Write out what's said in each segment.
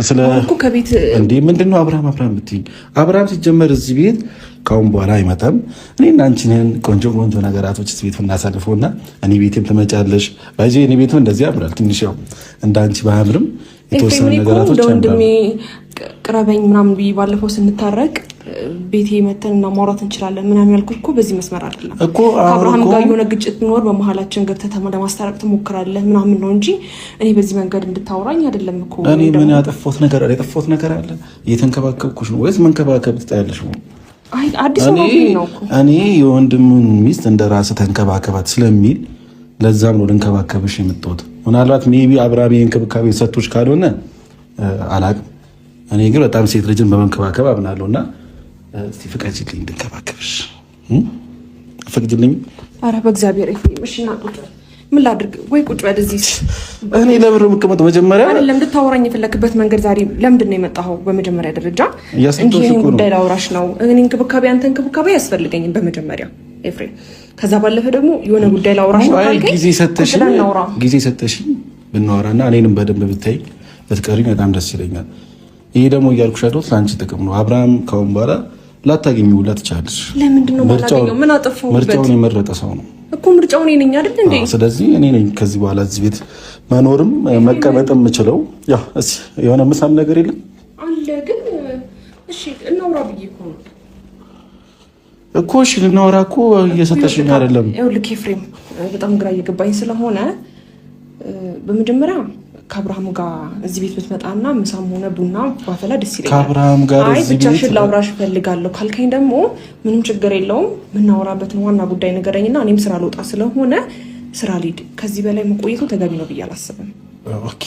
ስለ እኮ ከቤት እንዴ ምንድነው አብርሃም ብትይ አብርሃም ሲጀመር እዚህ ቤት ካሁን በኋላ አይመጣም። እኔና አንቺ ነን ቆንጆ ነገራቶች እዚህ ቤት እናሳልፈውና እኔ ቤቴም ትመጫለሽ። ባይዚ እኔ ቤትም እንደዚህ ያምራል። ትንሽ ያው እንዳንቺ ባያምርም የተወሰነ ነገራቶች ወንድሜ ቅረበኝ ምናምን ብዬ ባለፈው ስንታረቅ ቤቴ መተንና ማውራት እንችላለን ምናምን ያልኩት እኮ በዚህ መስመር አይደለም እኮ ከአብርሃም ጋር የሆነ ግጭት ቢኖር በመሀላችን ገብተህ ለማስታረቅ ትሞክራለህ ምናምን ነው እንጂ እኔ በዚህ መንገድ እንድታወራኝ አይደለም እኮ። እኔ ምን ያጠፋሁት ነገር አለ? እየተንከባከብኩሽ ነው ወይስ መንከባከብ ትጠያለሽ ነው? አይ አዲስ ነው እኮ እኔ የወንድሙን ሚስት እንደራስ ተንከባከባት ስለሚል ለዛም ነው ልንከባከብሽ የመጣሁት። ምናልባት ሜቢ አብርሃም እንክብካቤ ሰጥቶሽ ካልሆነ አላቅም። እኔ ግን በጣም ሴት ልጅን በመንከባከብ አምናለሁና እስቲ ፍቀጂልኝ እንድንከባከብሽ። ፍቅጂልኝ። ኧረ በእግዚአብሔር እሺ። እና ቁጭ ምን ላድርግ? ወይ ቁጭ በል እዚህ። እኔ ለምን የምቀመጥ መጀመሪያ አይደለም እንድታወራኝ የፈለክበት መንገድ ዛሬ ለምንድን ነው የመጣኸው? በመጀመሪያ ደረጃ እንጂ ይሄን ጉዳይ ላውራሽ ነው። እኔ እንክብካቤ አንተ እንክብካቤ ያስፈልገኝም በመጀመሪያ ኤፍሬም። ከዛ ባለፈ ደግሞ የሆነ ጉዳይ ላውራሽ ነው ካልከኝ ጊዜ ሰጠሽኝ ብናወራና እኔንም በደንብ ብታይ ብትቀሪኝ በጣም ደስ ይለኛል። ይሄ ደግሞ እያልኩሽ ያለሁት ለአንቺ ጥቅም ነው። አብርሃም ካሁን በኋላ ላታገኚው ትችያለሽ። ለምንድን ነው የማላገኘው? ምን አጠፋሁበት? ምርጫውን የመረጠ ሰው ነው እኮ ምርጫው እኔ ነኝ አይደል እንዴ? ስለዚህ እኔ ነኝ ከዚህ በኋላ እዚህ ቤት መኖርም መቀመጥም የምችለው። ያው እሺ የሆነ ምሳም ነገር የለም አለ ግን እሺ እናውራ ብዬ እኮ ነው እኮ። እሺ ልናወራ እኮ እየሰጠሽኝ አይደለም። ይኸውልህ ኤፍሬም በጣም ግራ እየገባኝ ስለሆነ በመጀመሪያ ከአብርሃም ጋር እዚህ ቤት ብትመጣና ምሳም ሆነ ቡና ባፈላ ደስ ይለኛል። ከአብርሃም ጋር እዚህ ቤት ብቻሽን ላውራሽ እፈልጋለሁ ካልከኝ ደግሞ ምንም ችግር የለውም። የምናወራበትን ዋና ጉዳይ ንገረኝና እኔም ስራ ልወጣ ስለሆነ ስራ ልሂድ። ከዚህ በላይ መቆየቱ ተገቢ ነው ብዬ አላስብም። ኦኬ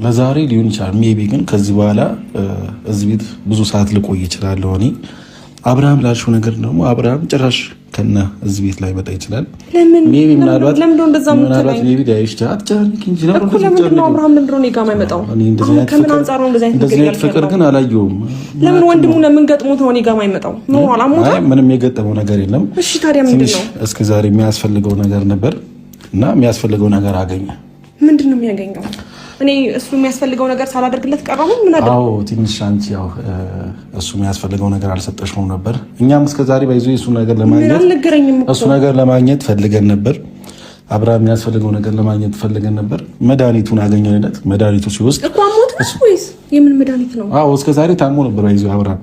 ለዛሬ ሊሆን ይችላል። ሜቢ ግን ከዚህ በኋላ እዚህ ቤት ብዙ ሰዓት ልቆይ እችላለሁ። እኔ አብርሃም ላልሽው ነገር ደግሞ አብርሃም ጭራሽ ከና እዚህ ቤት ላይ መጣ ይችላል። ሜቢ ምናልባት ሜቢ ዳይሽ አትቻልክ እንጂ ነው እኮ ለምን ነው አብርሃም ለምን ነው ጋር የማይመጣው? ከምን አንፃር ነው እንደዚህ አይነት ፍቅር ግን አላየሁም። ለምን ወንድሙ ለምን ገጥሞት ነው ጋር የማይመጣው? ነው አላሞታ? አይ ምንም የገጠመው ነገር የለም። እሺ ታዲያ ምንድነው? እስከ ዛሬ የሚያስፈልገው ነገር ነበር እና የሚያስፈልገው ነገር አገኘ። ምንድነው የሚያገኘው? እኔ እሱ የሚያስፈልገው ነገር ሳላደርግለት ቀረሁ። ምን አደረኩ? አዎ ትንሽ አንቺ ያው እሱ የሚያስፈልገው ነገር አልሰጠሽው ነበር። እኛም እስከዛሬ ባይዞ እሱ ነገር ለማግኘት ፈልገን ነበር። አብርሃም የሚያስፈልገው ነገር ለማግኘት ፈልገን ነበር። መድኃኒቱን አገኘንለት። መድኃኒቱ ሲወስድ እኮ አሞት ወይስ የምን መድኃኒት ነው? አዎ እስከዛሬ ታሞ ነበር ባይዞ አብርሃም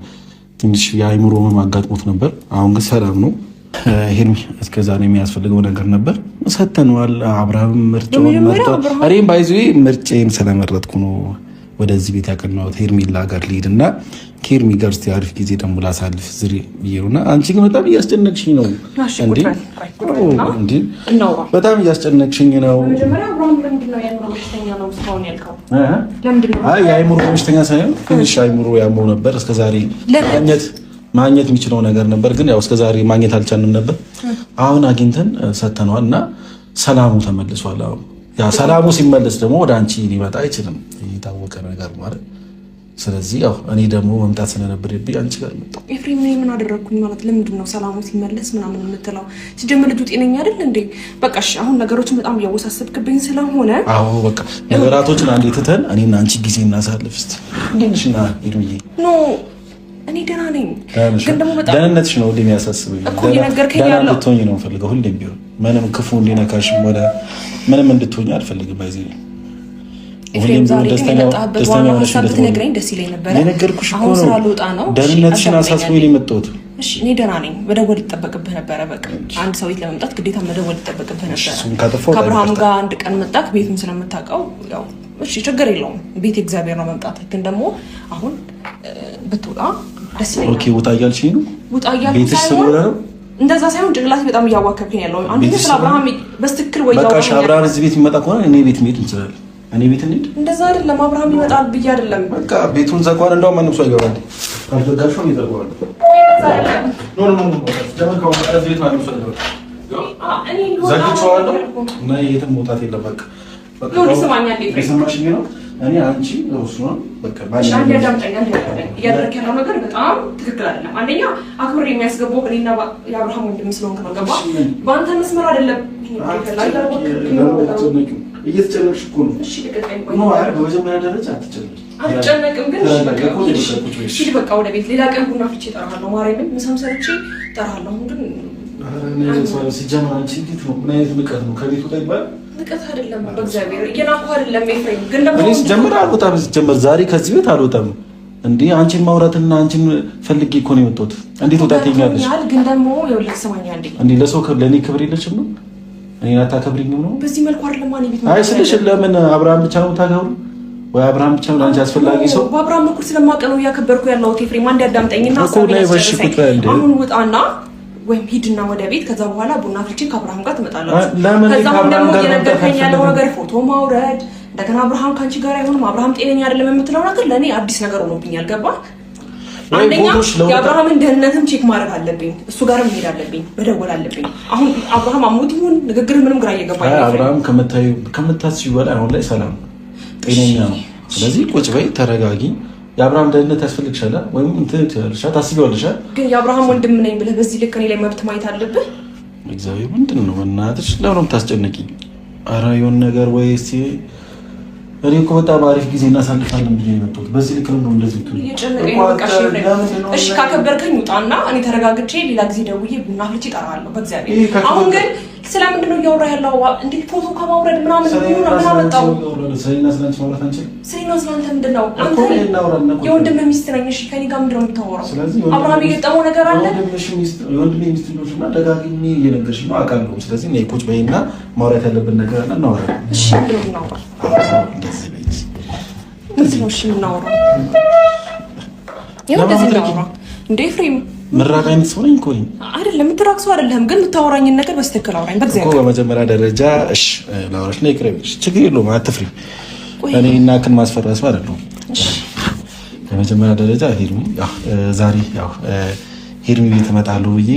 ትንሽ የአይምሮ ህመም አጋጥሞት ነበር። አሁን ግን ሰላም ነው። ይሄን እስከዛሬ የሚያስፈልገው ነገር ነበር ሰተነዋል። አብርሃም ምርጫውን መርጧል። እኔም ባይዞ ምርጫዬን ስለመረጥኩ ነው ወደዚህ ቤት ያቀናሁት። ሄርሜላ ጋር ልሂድና ከሄርሜ ጋር እስኪ አሪፍ ጊዜ ደግሞ ላሳልፍ ዝሪ ብዬውና አንቺ ግን በጣም እያስጨነቅሽኝ ነው እንዴ? በጣም እያስጨነቅሽኝ ነው። የአይምሮ በሽተኛ ሳይሆን ትንሽ አይምሮ ያመው ነበር። እስከዛሬ ማግኘት የሚችለው ነገር ነበር፣ ግን ያው እስከዛሬ ማግኘት አልቻልንም ነበር። አሁን አግኝተን ሰተነዋል እና ሰላሙ ተመልሷል። አሁን ያ ሰላሙ ሲመለስ ደግሞ ወደ አንቺ ሊመጣ አይችልም፣ የታወቀ ነገር ማለት። ስለዚህ ያው እኔ ደግሞ መምጣት ስለነበረብኝ አንቺ ጋር መጣሁ። ኤፍሬም ምን አደረግኩኝ ማለት? ለምንድን ነው ሰላሙ ሲመለስ ምናምን የምትለው? ሲጀምር ልጁ ጤነኛ አይደል እንዴ? በቃ እሺ አሁን ነገሮችን በጣም እያወሳሰብክብኝ ስለሆነ አዎ በቃ ነገራቶችን አንዴ ትተን እኔና አንቺ ጊዜ እናሳልፍ እስኪ። እንዴት ነሽ? እና ሄድምዬ ኖ እኔ ደህና ነኝ፣ ግን ደግሞ በጣም ደህንነትሽ ነው ሁሌም ያሳስበኝ። እኮ እየነገርከኝ ያለው እንድትሆኝ ነው የምፈልገው ሁሌም ቢሆን። ምንም ክፉ እንዲነካሽም ወደ ምንም እንድትሆኝ አልፈልግም። ባይዘኝ ኤፍሬም ዛሬ የመጣህበት ዋና ሀሳብ ብትነግረኝ ደስ ይለኝ ነበረ። የነገርኩሽ እኮ አሁን ስራ ልወጣ ነው። ደህንነትሽን አሳስቦኝ ነው የመጣሁት። እሺ እኔ ደህና ነኝ። መደወል ይጠበቅብህ ነበረ። በቃ አንድ ሰው ቤት ለመምጣት ግዴታ መደወል ይጠበቅብህ ነበረ። ከአብርሃም ጋር አንድ ቀን መጣክ፣ ቤቱን ስለምታውቀው ያው እሺ ችግር የለውም። ቤት እግዚአብሔር ነው መምጣት። ግን ደግሞ አሁን ብትወጣ ደስ ይለኛል። ኦኬ ውጣ እያልሽኝ ነው? ውጣ እያልኩኝ ሳይሆን እንደዛ ሳይሆን ጭንቅላቴ በጣም እያዋከብከኝ ያለው አንተ ስለ አብርሃም በስትክክል ወይ ያው በቃ አብርሃም እዚህ ቤት የሚመጣ ከሆነ እኔ ቤት መሄድ እንችላለን። እኔ ቤት እንሂድ። እንደዛ አይደለም አብርሃም ይመጣል ብዬ አይደለም። በቃ ቤቱን ዘጓን። እንደውም ማንም ሰው አይገባል። ካልዘጋሽው ይዘጋዋል። ኖ ደመካው እዚህ ቤት ማለት ነው። እኔ ዘግቼዋለሁ እና የትም መውጣት የለም። በቃ ኖ ልስማኛል። ይሰማሽኝ ነው? እኔ አንቺ እሱ ነው በቃ ባሽ አንድ ያዳምጠኝ። እያደረክ ያለው ነገር በጣም ትክክል አይደለም። አንደኛ አክብሬ የሚያስገባው እኔና የአብርሃም ወንድም ስለሆንክ ነው። ገባ? በአንተ መስመር አይደለም። እየተጨነቅሽ እኮ ነው። እሺ ልቀቀኝ። ነው አረ በመጀመሪያ ደረጃ አትጨነቂ። አልጨነቅም ግን እሺ በቃ እሺ በቃ ወደ ቤት ሌላ ቀን ቡና ፍቼ እጠራሃለሁ። ማርያምን ምሳም ሰርቼ እጠራሃለሁ። ግን ሲጀመር አንቺ እንዴት ነው? ምን አይነት ንቀት ነው? ከቤቱ ላይ ይባል ንቀት አይደለም። በእግዚአብሔር እየናኩ አይደለም ኤፍሬም። ግን ደግሞ እኔ ሲጀመር አልወጣም። ሲጀመር ዛሬ ከዚህ ቤት አልወጣም። እንዴ አንቺን ማውራትና አንቺን ፈልጌ እኮ ነው የወጣሁት። እንዴት ወጣተኛለሽ? ግን ደግሞ ይኸውልህ ስማኝ አንዴ። እንዴ ለሰው ለኔ ክብር የለሽም ነው? እኔን አታከብሪኝም ነው? በዚህ መልኩ አይደለም ማን ቤት አይ ስልሽ ለምን አብርሃም ብቻ ነው ታከብሩ? ወይ አብርሃም ብቻ ነው አንቺ አስፈላጊ ሰው? በአብርሃም በኩል ስለማውቅ ነው እያከበርኩ ያለሁት ኤፍሬም። አንዴ አዳምጠኝና አሁን ውጣና ወይም ሂድና ወደ ቤት። ከዛ በኋላ ቡና ፍልቼ ከአብርሃም ጋር ትመጣላችሁ። ከዛ ደግሞ እየነገርከኝ ያለው ነገር ፎቶ ማውረድ እንደገና አብርሃም ካንቺ ጋር አይሆንም፣ አብርሃም ጤነኛ አይደለም የምትለው ነገር ለእኔ አዲስ ነገር ሆኖብኛል። ገባ? አንደኛ የአብርሃምን ደህንነትም ቼክ ማድረግ አለብኝ፣ እሱ ጋርም መሄድ አለብኝ፣ መደወል አለብኝ። አሁን አብርሃም አሞት ይሁን ንግግር ምንም ግራ እየገባኝ ነው። አብርሃም ከምታስቢው በላይ አሁን ላይ ሰላም ጤነኛ ነው። ስለዚህ ቁጭ በይ፣ ተረጋጊ። የአብርሃም ደህንነት ያስፈልግሻል ወይም እንትን ትያለሽ ታስቢዋለሽ። ግን የአብርሃም ወንድም ነኝ ብለህ በዚህ ልክ እኔ ላይ መብት ማየት አለብህ? እግዚአብሔር ምንድን ነው እናትሽ? ለምን ነው የምታስጨንቂኝ? ኧረ የሆነ ነገር ወይ እስኪ እኔ እኮ በጣም አሪፍ ጊዜ እናሳልፋለን ብዬ የመጣሁት በዚህ ልክ ነው። እንደዚህ እሺ ካከበርከኝ ውጣና እኔ ተረጋግቼ ሌላ ጊዜ ደውዬ ቡና ፍልቼ እጠራለሁ። በእግዚአብሔር አሁን ግን ስለምንድን ነው እያወራህ ያለው? እንዴት ፎቶ ከማውረድ ምናምን ምን አመጣው? ስለኔና ስለአንቺ ማውራት አንችልም? ስለኔና ስለአንተ ምንድን ነው? አንተ የወንድም ሚስት ነኝ። እሺ ከኔ ጋር ምንድን ነው የምታወራው? አብርሃም የገጠመው ነገር አለ? የወንድሜ ሚስት እንደሆነና ደጋግሜ እየነገርሽኝ ነው አውቃለሁ። ስለዚህ እኔ ቁጭ በይና ማውራት ያለብን ነገር አለ እናወራለን። እሺ ምንድን ነው የምናወራው? ምንድን ነው እሺ የምናወራው? እንደዚህ እናወራ እንደ ኤፍሬም ምራቅ አይነት ሰው ነኝ እኮ አይደለም። የምትራቅ ሰው አይደለም፣ ግን የምታወራኝን ነገር በስትክክል አውራኝ። በእግዚአብሔር እኮ በመጀመሪያ ደረጃ እሺ ላውራሽ ነው ይቅርብሽ፣ ችግር የለውም አትፍሪ። እኔ እናክን ማስፈራስ አይደለም። በመጀመሪያ ደረጃ ሄርሚ ዛሬ ሄርሚ ቤት እመጣለሁ ብዬ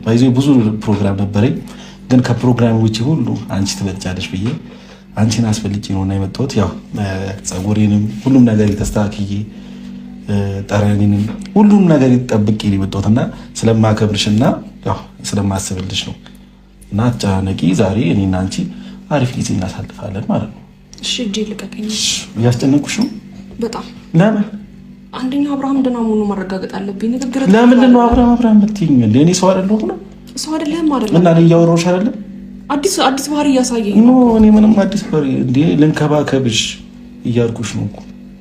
ባይዞ ብዙ ፕሮግራም ነበረኝ፣ ግን ከፕሮግራም ውጪ ሁሉ አንቺ ትበልጫለሽ ብዬ አንቺን አስፈልጬ ነውና የመጣሁት። ፀጉሬንም ሁሉም ነገር የተስተካክዬ ጠረኔንም ሁሉም ነገር ይጠብቅ የመጣሁትና ስለማከብርሽና ስለማስብልሽ ነው። እና አጨናነቂ ዛሬ እኔና አንቺ አሪፍ ጊዜ እናሳልፋለን ማለት ነው። እሺ እጄ ልቀቀኝ። እያስጨነቁሽ ነው በጣም። ለምን? አንደኛ አብርሃም ደህና መሆኑን ማረጋገጥ አለብኝ። ንግግር ለምንድን ነው አብርሃም የምትይኝ? እኔ ሰው አይደለሁም ነው? ሰው አይደለህም አይደለም። እና እኔ እያወራሁሽ አይደለም? አዲስ ባህሪ እያሳየኝ ነው። እኔ ምንም አዲስ ባህሪ እንዴ ልንከባከብሽ እያልኩሽ ነው እኮ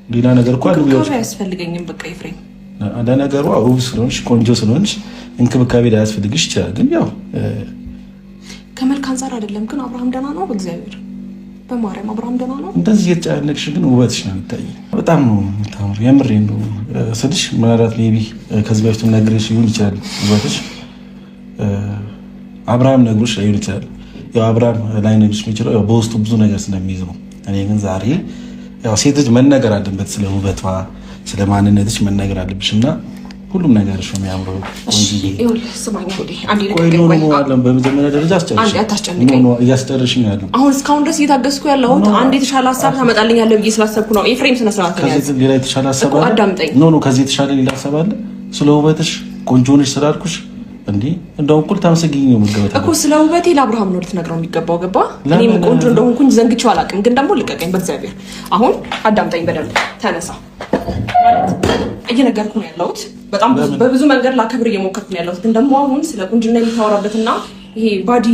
ሌላ ነገር እኮ እንክብካቤ አያስፈልገኝም። በቃ ኤፍሬም ለነገሩ ውብ ስለሆንሽ ቆንጆ ስለሆንሽ እንክብካቤ ላያስፈልግሽ ይችላል። ግን ከመልክ አንጻር አይደለም። ግን አብርሃም ደህና ነው፣ በእግዚአብሔር በማርያም አብርሃም ደህና ነው። እንደዚህ የተጨነቅሽ ግን ውበትሽ ነው የሚታየኝ። በጣም ነው የምታምሩ። የምሬን ነው ስልሽ ምናልባት ሜይ ቢ ከዚህ በፊትም ነግሬሽ ሊሆን ይችላል። ውበትሽ አብርሃም ነግሮሽ ሊሆን ይችላል። አብርሃም ላይ ነግሮሽ የሚችለው በውስጡ ብዙ ነገር ስለሚይዝ ነው። እኔ ግን ዛሬ ሴት ልጅ መነገር አለበት፣ ስለ ውበቷ ስለ ማንነትሽ መነገር አለብሽ እና ሁሉም ነገርሽ ነው የሚያምረው። በመጀመሪያ ደረጃ እያስጨርሽኝ ነው ያለው። አሁን እስካሁን ድረስ እየታገስኩ ያለሁት አንድ የተሻለ ሀሳብ ታመጣልኛለህ ብዬ ስላሰብኩ ነው። ኤፍሬም ስነ ስርዓት ሌላ የተሻለ ሀሳብ አለ? አዳምጠኝ። ከዚህ የተሻለ ሌላ ሀሳብ አለ? ስለ ውበትሽ ቆንጆ ነሽ ስላልኩሽ እንደውም እኩል ታመሰግኝ ነው የምትገበታ እኮ። ስለ ውበቴ ለአብርሃም ነው ልትነግረው የሚገባው። ገባ? እኔም ቆንጆ እንደሆንኩኝ ዘንግቼው አላውቅም። ግን ደግሞ ልቀቀኝ በእግዚአብሔር። አሁን አዳምጠኝ በደንብ ተነሳ። እየነገርኩ ነው ያለሁት። በጣም በብዙ መንገድ ላከብር እየሞከርኩ ነው ያለሁት። ግን ደግሞ አሁን ስለ ቁንጅና የምታወራበትና ይሄ ባዲ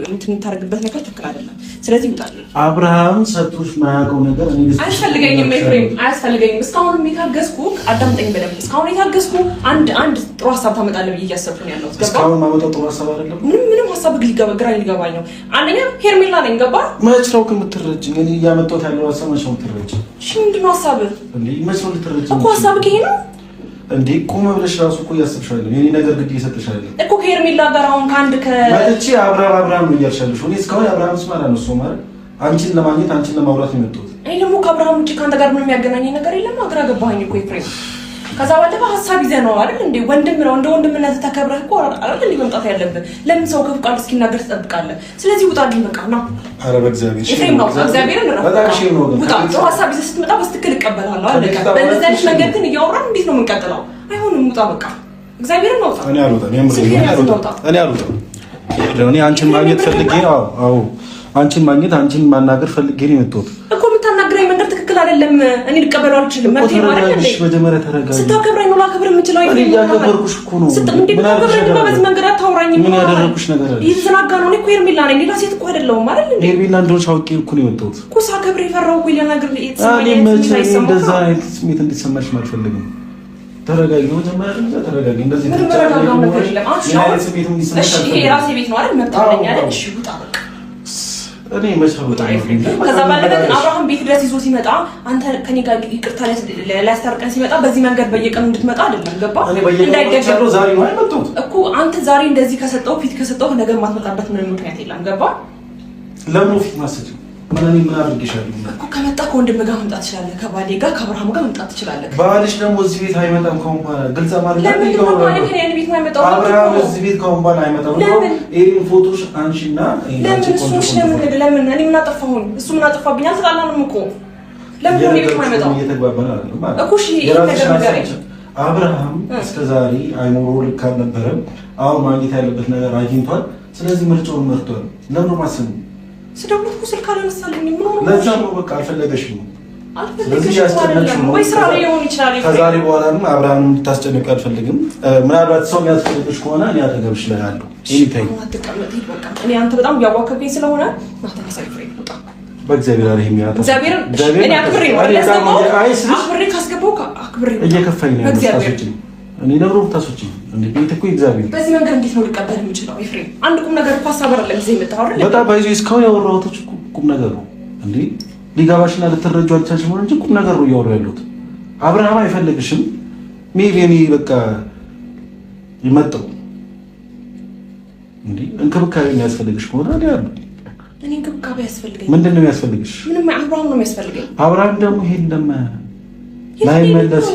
እንትን የምታደርግበት ነገር ትክክል አይደለም። ስለዚህ ይውጣል። አብርሃም ሰጥቶሽ ማያውቀው ነገር አያስፈልገኝም። ኤፍሬም አያስፈልገኝም። እስካሁን የታገስኩ አዳምጠኝ በደንብ። እስካሁን የታገስኩ አንድ ጥሩ ሀሳብ ታመጣለህ ብዬ እያሰብኩ ነው ያለሁት። እስካሁን ማመጣው ጥሩ ሀሳብ አይደለም። ምንም ሀሳብ ግራ ሊገባኝ ነው። አንደኛ ሄርሜላ ነኝ። ገባ? መች ነው የምትረጂኝ? እኔ እያመጣሁት ያለው ሀሳብ መች ነው የምትረጂኝ? እሺ ምንድን ነው ሀሳብህ? መች ነው ልትረጂኝ እኮ? ሀሳብህ ይሄ ነው እንዴ? ቆመ ብለሽ ራሱ እኮ እያሰብሻለሁ። የኔ ነገር ግድ እየሰጠሻለሁ እኮ ከሄርሜላ ጋር አሁን ማለች አብርሃም ነው እያልሻለሁ። እኔ እስካሁን አብርሃም ስማ ነው ማለት አንቺን ለማግኘት አንቺን ለማውራት ነው የመጣሁት። እኔ ደግሞ ከአብርሃም ውጭ ከአንተ ጋር ምንም የሚያገናኘኝ ነገር የለም። ግራ ገባኸኝ እኮ ኤፍሬም። ከዛ ባለፈ ሀሳብ ይዘህ ነው አይደል እንዴ? ወንድም ነው፣ እንደ ወንድምነት ተከብረህ እኮ አይደል እንዴ መምጣት ያለብህ? ለምን ሰው ከፍ ቃል እስኪናገር ትጠብቃለህ? ስለዚህ ውጣልኝ በቃ ና። ኧረ በእግዚአብሔር ኤፍሬም ነው እግዚአብሔርን ነው ውጣ። ጥሩ ሀሳብ ይዘህ ስትመጣ በስትክክል እቀበልሃለሁ። አለቀ። በእነዚህ አይነት መንገድ ግን እያወራን እንዴት ነው የምንቀጥለው? አይሆንም። ውጣ በቃ እግዚአብሔርን ነው። ውጣ። እኔ አልወጣም። እኔ አንቺን ማግኘት ፈልጌ አንቺን ማግኘት አንቺን ማናገር ፈልጌ ነው የመጣሁት እኮ። የምታናግረኝ መንገድ ትክክል አይደለም። እኔ ልቀበለው አልችልም። መብቴ ነው አይደል እንዴ? መጀመሪያ ተረጋጊ። ስታከብረኝ ነው ላከብር የምችለው። እኔ ያከበርኩሽ እኮ ነው። ምን አደረግሽ? በዚህ መንገድ አታውራኝ። ምን ያደረግኩሽ ነገር አለ? ይዘናጋ ነው። እኔ እኮ ሄርሜላ ነኝ፣ ሌላ ሴት እኮ አይደለሁም አይደል እንዴ? ሄርሜላ እንደሆነሽ አውቄ እኮ ነው የመጣሁት እኮ። ሳከብር የፈራው እኮ ለነገር እንደዛ አይነት ስሜት እንዲሰማሽ አልፈልግም። ተረጋጊ። መጀመሪያ ተረጋጊ። እንደዚህ የራሴ ቤት ነው አይደል? መብት አለኝ አይደል? እሺ ውጣ በቃ። እኔ መቻል ከዛ ባለፈ ግን አብርሃም ቤት ድረስ ይዞ ሲመጣ አንተ ከኔ ጋር ይቅርታ ሊያስታርቀን ሲመጣ በዚህ መንገድ በየቀኑ እንድትመጣ አይደለም። ገባ? እንዳይደገም ዛሬ ነው አይመጣው እኮ። አንተ ዛሬ እንደዚህ ከሰጠው ፊት ከሰጠው ነገ ማትመጣበት ምንም ምክንያት የለም። ገባ? ለምን ፊት ማሰጭ ምን አድርጌሻለሁ እኮ? ከመጣ ከወንድም ጋር መምጣት ትችላለህ፣ ከባሌ ጋር ከአብርሃም ጋር መምጣት ትችላለህ። ባልሽ ደግሞ እዚህ ቤት አይመጣም ከሆነ ግልጽ ማለት ነው። ለምን ነው ማለት ከኔ ቤት ነው አይመጣው? አብርሃም እዚህ ቤት ከሆነ ባል አይመጣም ነው። ይሄን ፎቶሽ አንቺና ለምን እኔ ምን አጠፋሁኝ? እሱ ምን አጠፋብኝ? አልተጣላንም እኮ። ለምን ነው ቤት ነው አይመጣው? እየተግባባን አይደለም ማለት እኮ። እሺ ይሄ ነገር ነገር አብርሃም እስከዛሬ አይሞሮ ልክ አልነበረም። አሁን ማግኘት ያለበት ነገር አግኝቷል። ስለዚህ ምርጫውን መርጧል። ለምን ማሰብ ስደውልት እኮ ስልክ አላነሳልኝ። ምን ሆነ? ለዛ ነው በቃ አልፈለገሽም። ስለዚህ ያስጨነቅሽው ወይ ስራ ላይ ሊሆን ይችላል። ከዛሬ በኋላም አብርሃም እንድታስጨንቅ አልፈልግም። ምናልባት ሰው የሚያስፈልግሽ ከሆነ እኔ አጠገብሽ ላይ አለሁ። ኤኒታይም አትቀመጥ፣ ሂድ በቃ። እኔ አንተ በጣም ያዋከብኝ ስለሆነ ማተነሳይ ፍሬ ወጣ። በእግዚአብሔር አለ የሚያታ እግዚአብሔር እኔ አክብሬ ነው ያስገባው። አክብሬ ካስገባው አክብሬ ነው። እየከፋኝ ነው ታስወጪኝ። እኔ ደግሞ ታስወጪኝ እንዴ? ቤት እኮ እግዚአብሔር በዚህ መንገድ እንዴት ነው ልቀበል የምችለው? ኤፍሬም አንድ ቁም ነገር እኮ ሀሳብ አይደለም ጊዜ የመጣው አይደል? በጣም ባይዞ እስካሁን ያወራሁት ቁም ነገር ነው እንዴ? ሊጋባሽና ልትረጁ አልቻልሽም እንጂ ቁም ነገር ነው እያወራሁ ያለሁት። አብርሃም አይፈልግሽም። ሜቢ እኔ በቃ ይመጣው እንዴ እንክብካቤ የሚያስፈልግሽ ከሆነ እኔ አለ። እኔ እንክብካቤ ያስፈልገኝ ምንድን ነው የሚያስፈልግሽ? ምንም አብርሃም ነው የሚያስፈልገኝ። አብርሃም ደግሞ ይሄን ለማ ላይ መለስ